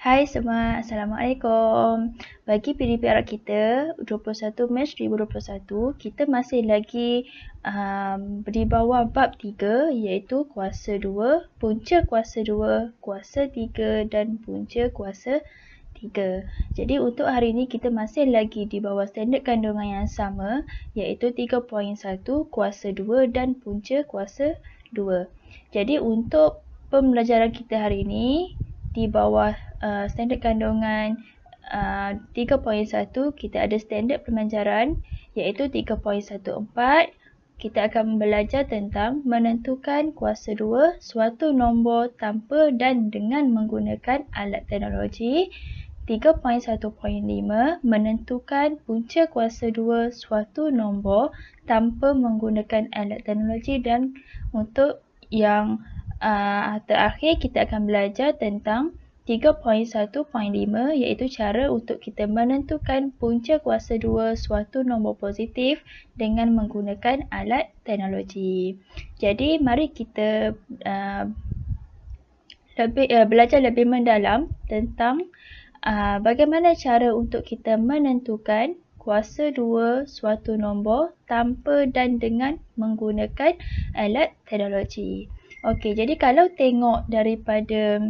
Hai semua, Assalamualaikum. Bagi PDPR kita 21 Mac 2021, kita masih lagi di bawah bab 3 iaitu kuasa 2, punca kuasa 2, kuasa 3 dan punca kuasa 3. Jadi untuk hari ini kita masih lagi di bawah standard kandungan yang sama iaitu 3.1 kuasa 2 dan punca kuasa 2. Jadi untuk pembelajaran kita hari ini di bawah standard kandungan 3.1 kita ada standard pembelajaran iaitu 3.14. Kita akan belajar tentang menentukan kuasa 2 suatu nombor tanpa dan dengan menggunakan alat teknologi. 3.1.5 menentukan punca kuasa 2 suatu nombor tanpa menggunakan alat teknologi, dan untuk yang terakhir kita akan belajar tentang 3.1.5 iaitu cara untuk kita menentukan punca kuasa 2 suatu nombor positif dengan menggunakan alat teknologi. Jadi mari kita belajar lebih mendalam tentang bagaimana cara untuk kita menentukan kuasa 2 suatu nombor tanpa dan dengan menggunakan alat teknologi. Okey, jadi kalau tengok daripada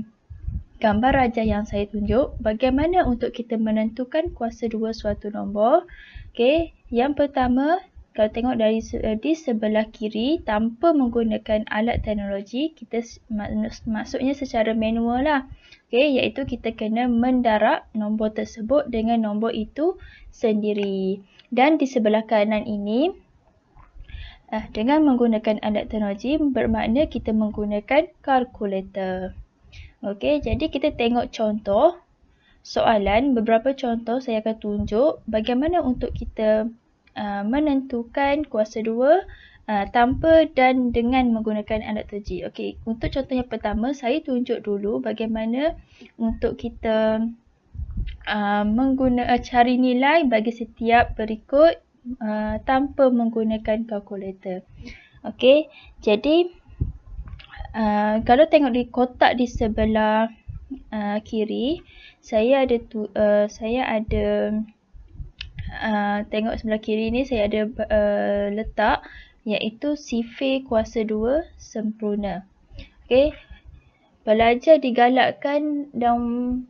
gambar rajah yang saya tunjuk, bagaimana untuk kita menentukan kuasa 2 suatu nombor. Okey, yang pertama, kalau tengok dari di sebelah kiri tanpa menggunakan alat teknologi, kita maksudnya secara manual lah. Okey, iaitu kita kena mendarab nombor tersebut dengan nombor itu sendiri. Dan di sebelah kanan ini dengan menggunakan alat teknologi bermakna kita menggunakan kalkulator. Okey, jadi kita tengok contoh soalan, beberapa contoh saya akan tunjuk bagaimana untuk kita menentukan kuasa 2 tanpa dan dengan menggunakan alat teknologi. Okey, untuk contoh yang pertama, saya tunjuk dulu bagaimana untuk kita cari nilai bagi setiap berikut tanpa menggunakan kalkulator. Okey, jadi kalau tengok di kotak di sebelah kiri, saya ada tengok sebelah kiri ni saya ada letak iaitu sifir kuasa 2 sempurna. Okey, pelajar digalakkan dan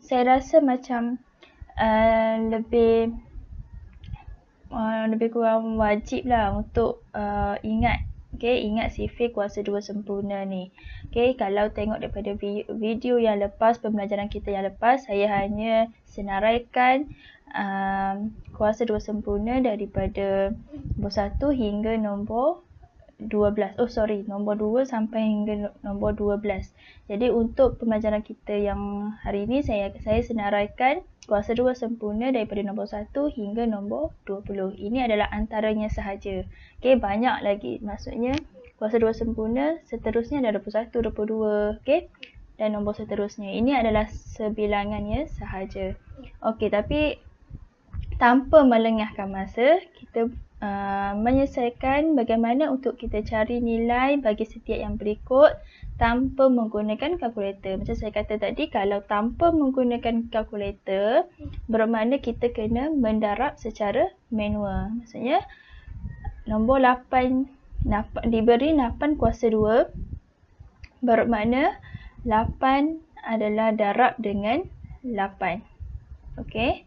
saya rasa macam lebih kurang wajib lah untuk ingat. Okey, ingat sifir kuasa 2 sempurna ni. Okey, kalau tengok daripada video yang lepas, pembelajaran kita yang lepas, saya hanya senaraikan kuasa 2 sempurna daripada nombor 1 hingga nombor 12. Nombor 2 sampai hingga nombor 12. Jadi untuk pembelajaran kita yang hari ini, saya senaraikan kuasa 2 sempurna daripada nombor 1 hingga nombor 20. Ini adalah antaranya sahaja. Okey, banyak lagi. Maksudnya kuasa 2 sempurna seterusnya ada 21, 22, okey, dan nombor seterusnya. Ini adalah sebilangannya sahaja. Okey, tapi tanpa melengahkan masa, kita menyelesaikan bagaimana untuk kita cari nilai bagi setiap yang berikut tanpa menggunakan kalkulator. Macam saya kata tadi, kalau tanpa menggunakan kalkulator, bermakna kita kena mendarab secara manual. Maksudnya, nombor 8 diberi 8 kuasa 2, bermakna 8 adalah darab dengan 8. Okey.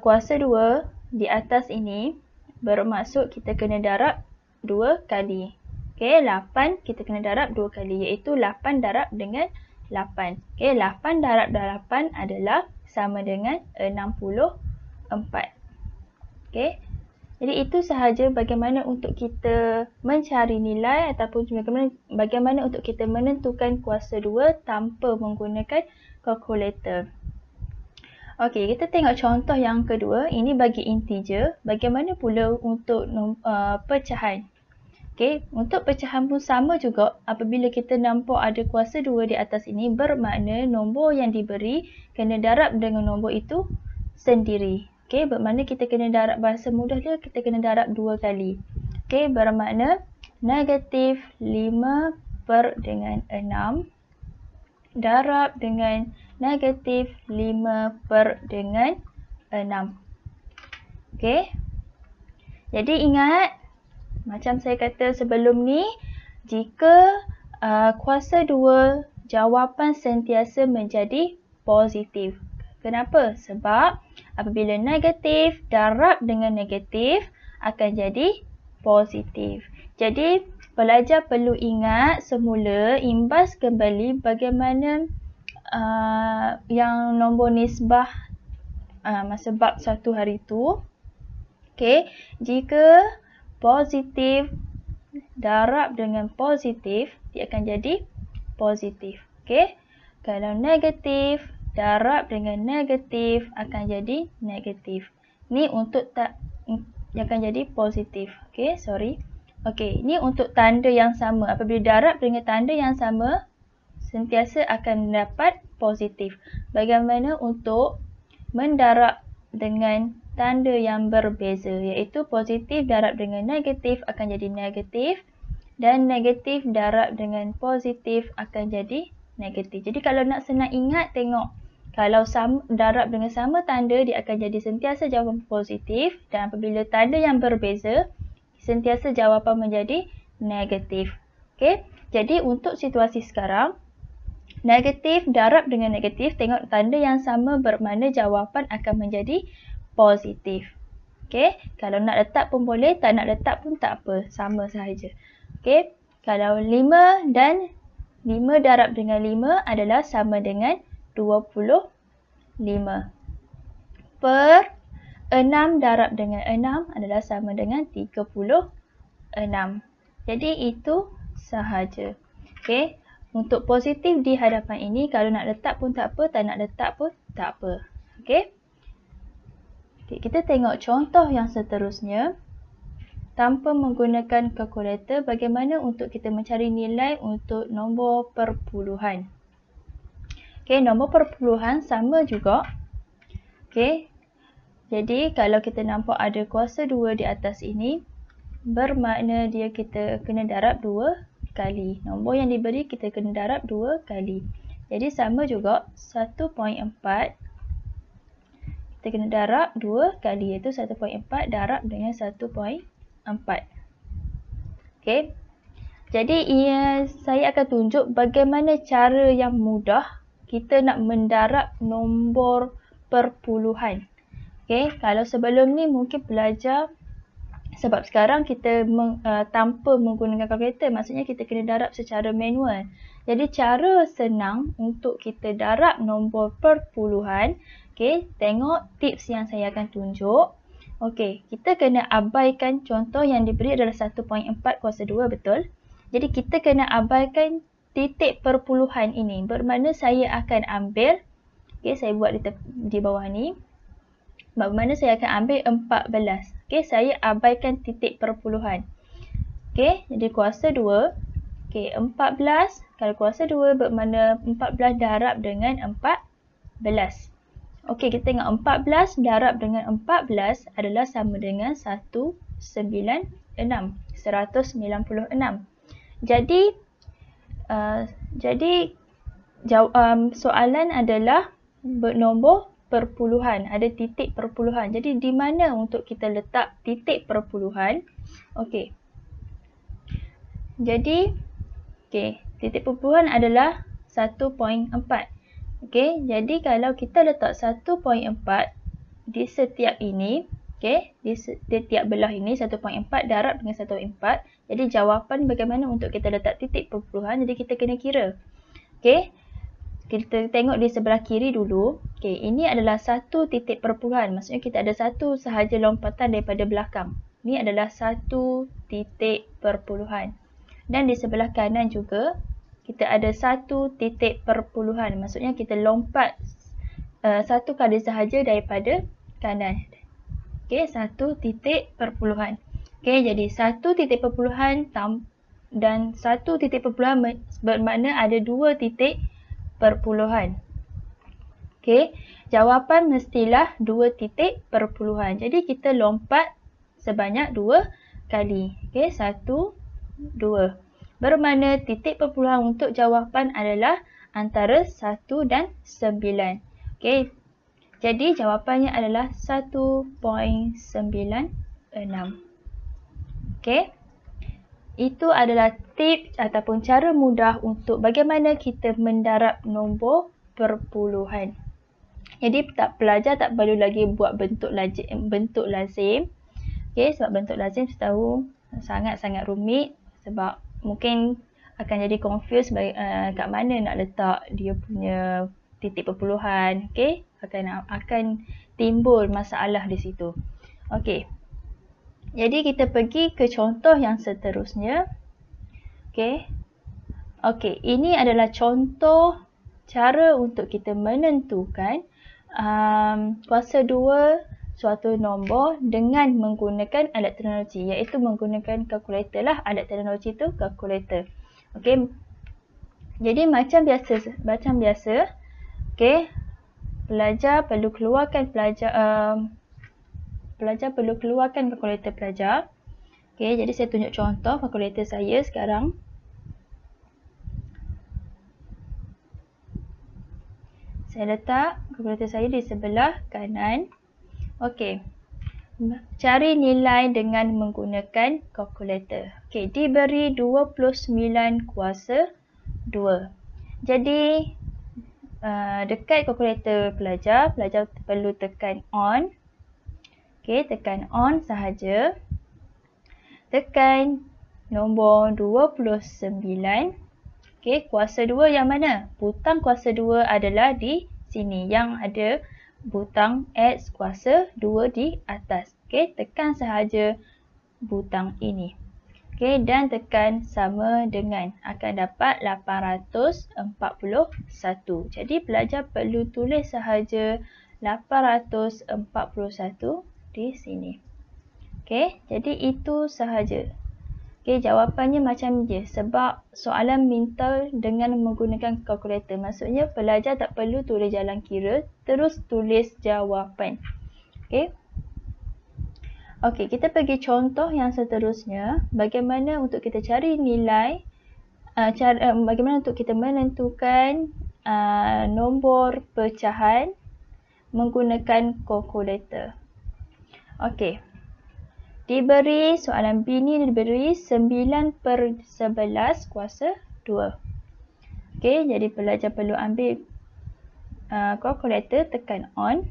Kuasa 2 di atas ini bermaksud kita kena darab 2 kali. Okey, 8 kita kena darab 2 kali, iaitu 8 darab dengan 8. Okey, 8 darab 8 adalah sama dengan 64. Okey. Jadi itu sahaja bagaimana untuk kita mencari nilai ataupun bagaimana untuk kita menentukan kuasa 2 tanpa menggunakan kalkulator. Okey, kita tengok contoh yang kedua. Ini bagi integer. Bagaimana pula untuk pecahan? Okey, untuk pecahan pun sama juga. Apabila kita nampak ada kuasa 2 di atas ini, bermakna nombor yang diberi kena darab dengan nombor itu sendiri. Okey, bermakna kita kena darab, bahasa mudah dia kita kena darab 2 kali. Okey, bermakna negatif 5 per dengan 6 darab dengan negatif 5 per dengan 6. Okey. Jadi ingat, macam saya kata sebelum ni, jika kuasa 2 jawapan sentiasa menjadi positif. Kenapa? Sebab apabila negatif darab dengan negatif akan jadi positif. Jadi pelajar perlu ingat semula imbas kembali bagaimana yang nombor nisbah masa bab 1 hari tu. Okey, jika positif darab dengan positif, dia akan jadi positif. Okey, kalau negatif darab dengan negatif akan jadi negatif. Ni untuk dia akan jadi positif. Okey, sorry. Okey, ni untuk tanda yang sama. Apabila darab dengan tanda yang sama, sentiasa akan dapat positif. Bagaimana untuk mendarab dengan tanda yang berbeza, iaitu positif darab dengan negatif akan jadi negatif dan negatif darab dengan positif akan jadi negatif. Jadi kalau nak senang ingat, tengok kalau darab dengan sama tanda, dia akan jadi sentiasa jawapan positif, dan apabila tanda yang berbeza, sentiasa jawapan menjadi negatif. Okey, jadi untuk situasi sekarang, negatif darab dengan negatif, tengok tanda yang sama bermakna jawapan akan menjadi positif. Okey, kalau nak letak pun boleh, tak nak letak pun tak apa, sama sahaja. Okey, kalau 5 dan 5 darab dengan 5 adalah sama dengan 25. Per 6 darab dengan 6 adalah sama dengan 36. Jadi itu sahaja. Okey, untuk positif di hadapan ini, kalau nak letak pun tak apa, tak nak letak pun tak apa. Okey. Okay, kita tengok contoh yang seterusnya. Tanpa menggunakan kalkulator, bagaimana untuk kita mencari nilai untuk nombor perpuluhan. Okey, nombor perpuluhan sama juga. Okey, jadi kalau kita nampak ada kuasa 2 di atas ini, bermakna kita kena darab 2 kali. Nombor yang diberi kita kena darab 2 kali. Jadi sama juga 1.4. Kita kena darab 2 kali, iaitu 1.4 darab dengan 1.4. Okey. Jadi saya akan tunjuk bagaimana cara yang mudah kita nak mendarab nombor perpuluhan. Okey, kalau sebelum ni mungkin belajar, sebab sekarang kita tanpa menggunakan kalkulator, maksudnya kita kena darab secara manual. Jadi cara senang untuk kita darab nombor perpuluhan, okey, tengok tips yang saya akan tunjuk. Okey, kita kena abaikan contoh yang diberi adalah 1.4 kuasa 2, betul? Jadi kita kena abaikan titik perpuluhan ini. Bermakna saya akan ambil, okey, saya buat di bawah ni. Bermakna saya akan ambil 14. Okey, saya abaikan titik perpuluhan. Okey, jadi kuasa 2. Okey, 14. Kalau kuasa 2 bermakna 14 darab dengan 14. Okey, kita tengok 14 darab dengan 14 adalah sama dengan 196. Jadi soalan adalah bernombor perpuluhan, ada titik perpuluhan. Jadi di mana untuk kita letak titik perpuluhan? Okey. Jadi titik perpuluhan adalah 1.4. Okey, jadi kalau kita letak 1.4 di setiap ini, okey, di setiap belah ini 1.4 darab dengan 1.4. Jadi jawapan bagaimana untuk kita letak titik perpuluhan, jadi kita kena kira. Okey. Kita tengok di sebelah kiri dulu. Okey, ini adalah satu titik perpuluhan. Maksudnya kita ada satu sahaja lompatan daripada belakang. Ini adalah satu titik perpuluhan. Dan di sebelah kanan juga kita ada satu titik perpuluhan. Maksudnya kita lompat satu kali sahaja daripada kanan. Okey, satu titik perpuluhan. Okey, jadi satu titik perpuluhan dan satu titik perpuluhan bermakna ada dua titik perpuluhan. Okey, jawapan mestilah 2 titik perpuluhan. Jadi kita lompat sebanyak 2 kali. Okey, 1, 2. Bermakna titik perpuluhan untuk jawapan adalah antara 1 dan 9. Okey. Jadi jawapannya adalah 1.96. Okey. Itu adalah tips ataupun cara mudah untuk bagaimana kita mendarab nombor perpuluhan. Jadi pelajar tak perlu lagi buat bentuk lazim. Okey, sebab bentuk lazim saya tahu sangat-sangat rumit sebab mungkin akan jadi confuse kat mana nak letak dia punya titik perpuluhan. Okey, akan timbul masalah di situ. Okey. Jadi kita pergi ke contoh yang seterusnya. Okey. Okey, ini adalah contoh cara untuk kita menentukan kuasa 2 suatu nombor dengan menggunakan alat teknologi, iaitu menggunakan kalkulator lah. Alat teknologi tu kalkulator. Okey. Jadi macam biasa, okey, pelajar perlu keluarkan kalkulator pelajar. Okey, jadi saya tunjuk contoh kalkulator saya sekarang. Saya letak kalkulator saya di sebelah kanan. Okey. Cari nilai dengan menggunakan kalkulator. Okey, diberi 29 kuasa 2. Jadi dekat kalkulator pelajar perlu tekan on. Okey, tekan on sahaja. Tekan nombor 29. Okey, kuasa 2 yang mana? Butang kuasa 2 adalah di sini yang ada butang X kuasa 2 di atas. Okey, tekan sahaja butang ini. Okey, dan tekan sama dengan, akan dapat 841. Jadi pelajar perlu tulis sahaja 841 di sini. Okey, jadi itu sahaja. Okey, jawapannya macam je sebab soalan minta dengan menggunakan kalkulator. Maksudnya pelajar tak perlu tulis jalan kira, terus tulis jawapan. Okey. Okey, kita pergi contoh yang seterusnya. Bagaimana untuk kita cari nilai, bagaimana untuk kita menentukan nombor pecahan menggunakan kalkulator. Okey. Soalan B ni diberi 9/11 kuasa 2. Okey, jadi pelajar perlu ambil kalkulator, tekan on.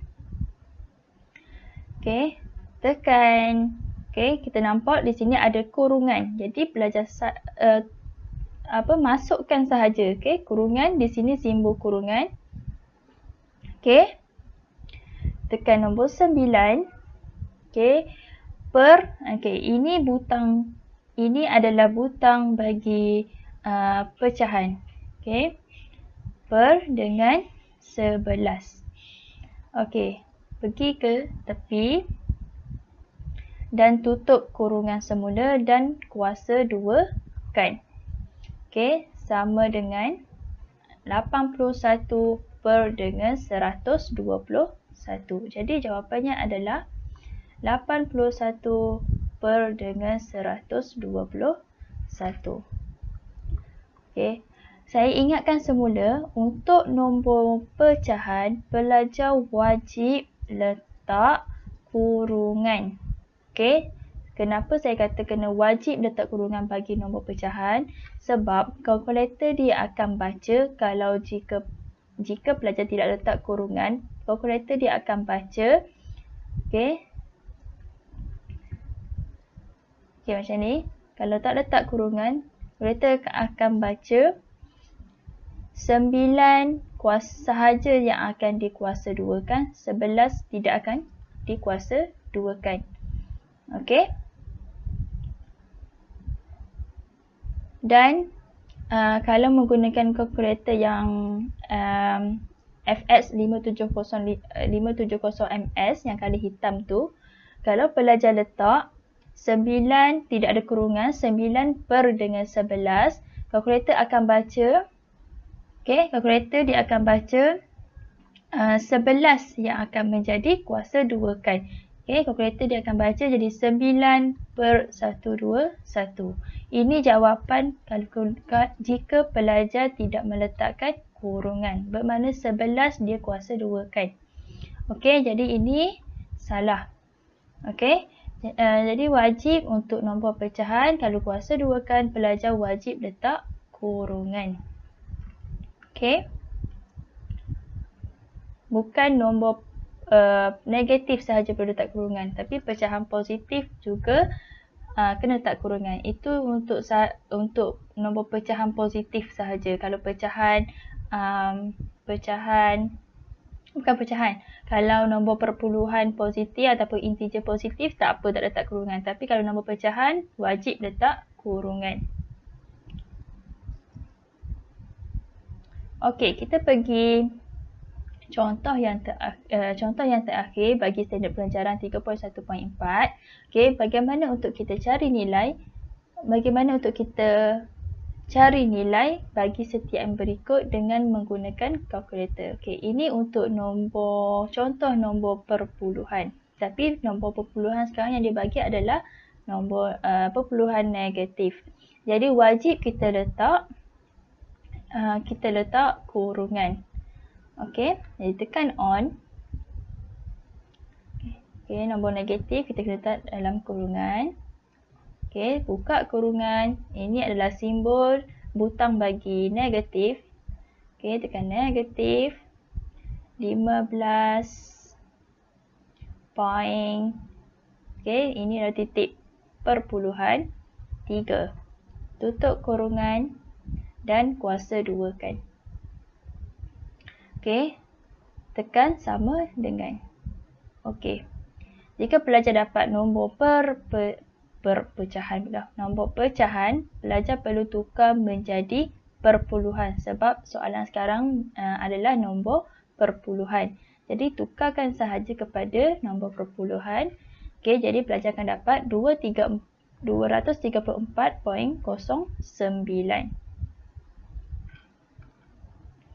Okey, tekan. Okey, kita nampak di sini ada kurungan. Jadi pelajar masukkan sahaja. Okey, kurungan di sini simbol kurungan. Okey. Tekan nombor 9. Okey. Ini adalah butang bagi pecahan. Okey. Per dengan 11. Okey. Pergi ke tepi dan tutup kurungan semula dan kuasa 2 kan. Okey. Sama dengan 81 per dengan 121. Jadi jawapannya adalah 81 per dengan 121. Okey. Saya ingatkan semula, untuk nombor pecahan, pelajar wajib letak kurungan. Okey. Kenapa saya kata kena wajib letak kurungan bagi nombor pecahan? Sebab kalkulator dia akan baca kalau jika pelajar tidak letak kurungan, kalkulator dia akan baca. Okey. Okey, macam ni. Kalau tak letak kurungan, kalkulator akan baca 9 kuasa sahaja yang akan dikuasa 2 kan. 11 tidak akan dikuasa 2 kan. Okey. Dan kalau menggunakan kalkulator yang FX 570MS yang kali hitam tu, kalau pelajar letak 9 tidak ada kurungan, 9 per dengan 11, kalkulator akan baca, okey, kalkulator dia akan baca 11 yang akan menjadi kuasa 2 kan. Okey, kalkulator dia akan baca jadi 9 per 121. Ini jawapan jika pelajar tidak meletakkan kurungan. Bermakna 11 dia kuasa 2 kan. Okey, jadi ini salah. Okey. Jadi wajib untuk nombor pecahan kalau kuasa 2 kan, pelajar wajib letak kurungan. Okey. Bukan nombor negatif sahaja perlu letak kurungan, tapi pecahan positif juga kena letak kurungan. Itu untuk nombor pecahan positif sahaja. Kalau pecahan kalau nombor perpuluhan positif ataupun integer positif, tak apa tak letak kurungan. Tapi kalau nombor pecahan, wajib letak kurungan. Okey, kita pergi contoh yang terakhir bagi standard pelajaran 3.1.4. Okey, bagaimana untuk kita cari nilai bagi setiap yang berikut dengan menggunakan kalkulator. Okey, ini untuk contoh nombor perpuluhan. Tapi nombor perpuluhan sekarang yang dibagi adalah nombor perpuluhan negatif. Jadi wajib kita letak kurungan. Okey, jadi tekan on. Okey, nombor negatif kita kena letak dalam kurungan. Okey, buka kurungan. Ini adalah simbol butang bagi negatif. Okey, tekan negatif 15 point. Okey, ini adalah titik perpuluhan 3. Tutup kurungan dan kuasa 2 kan. Okey, tekan sama dengan. Okey, jika pelajar dapat nombor pecahan, pelajar perlu tukar menjadi perpuluhan sebab soalan sekarang adalah nombor perpuluhan. Jadi tukarkan sahaja kepada nombor perpuluhan. Okey, jadi pelajar akan dapat 234.09.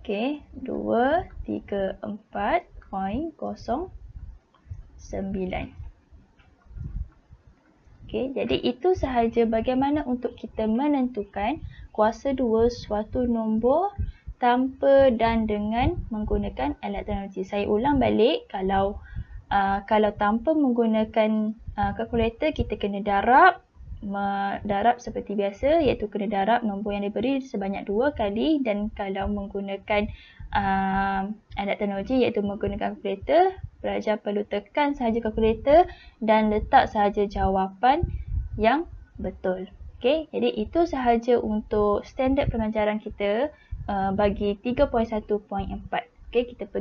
Okey, 234.09. Okey, jadi itu sahaja bagaimana untuk kita menentukan kuasa 2 suatu nombor tanpa dan dengan menggunakan alat teknologi. Saya ulang balik, kalau tanpa menggunakan kalkulator, kita kena darab seperti biasa, iaitu kena darab nombor yang diberi sebanyak 2 kali, dan kalau menggunakan alat teknologi iaitu menggunakan kalkulator, pelajar perlu tekan sahaja kalkulator dan letak sahaja jawapan yang betul. Okey, jadi itu sahaja untuk standard pengajaran kita bagi 3.1.4. Okey, kita pergi